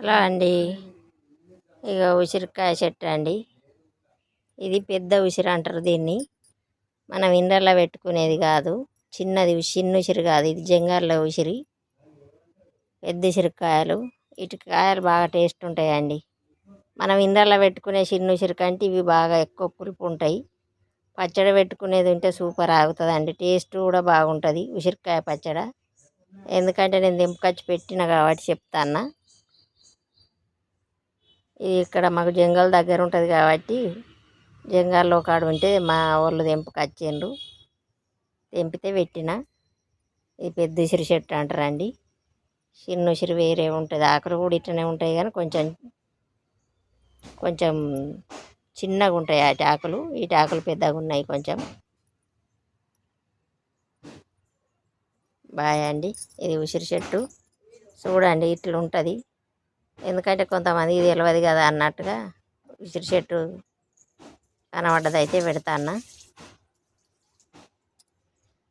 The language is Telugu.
హలో అండి. ఇక ఉసిరికాయ చెట్టు అండి. ఇది పెద్ద ఉసిరి అంటారు దీన్ని. మనం ఇండ్లల్లో పెట్టుకునేది కాదు. చిన్న ఉసిరి కాదు, ఇది జంగార్ల ఉసిరి. పెద్ద ఉసిరికాయలు, ఇటు కాయలు బాగా టేస్ట్ ఉంటాయండి. మనం ఇండ్లల్లో పెట్టుకునే చిన్న ఉసిరి కంటే ఇవి బాగా ఎక్కువ పులుపు ఉంటాయి. పచ్చడి పెట్టుకునేది ఉంటే సూపర్ ఆగుతుందండి. టేస్ట్ కూడా బాగుంటుంది ఉసిరికాయ పచ్చడి. ఎందుకంటే నేను దింపుకొచ్చి పెట్టిన కాబట్టి చెప్తాను. ఇది ఇక్కడ మాకు జంగల్ దగ్గర ఉంటుంది కాబట్టి జంగాల్లో కాడు ఉంటే మా వాళ్ళు తెంపుకొచ్చిండ్రు. తెంపితే పెట్టిన. ఇది పెద్ద ఉసిరి చెట్టు అంటారండి. చిన్న ఉసిరి వేరే ఉంటుంది, ఆకులు కూడా ఇట్లనే ఉంటాయి కానీ కొంచెం కొంచెం చిన్నగా ఉంటాయి అటు ఆకులు, ఇటు ఆకులు పెద్దగా ఉన్నాయి కొంచెం. బాయ్ అండి. ఇది ఉసిరి చెట్టు చూడండి ఇట్లా ఉంటుంది. ఎందుకంటే కొంతమందికి తెలియదు కదా అన్నట్టుగా ఉసిరి చెట్టు కనబడ్డదైతే పెడతాను.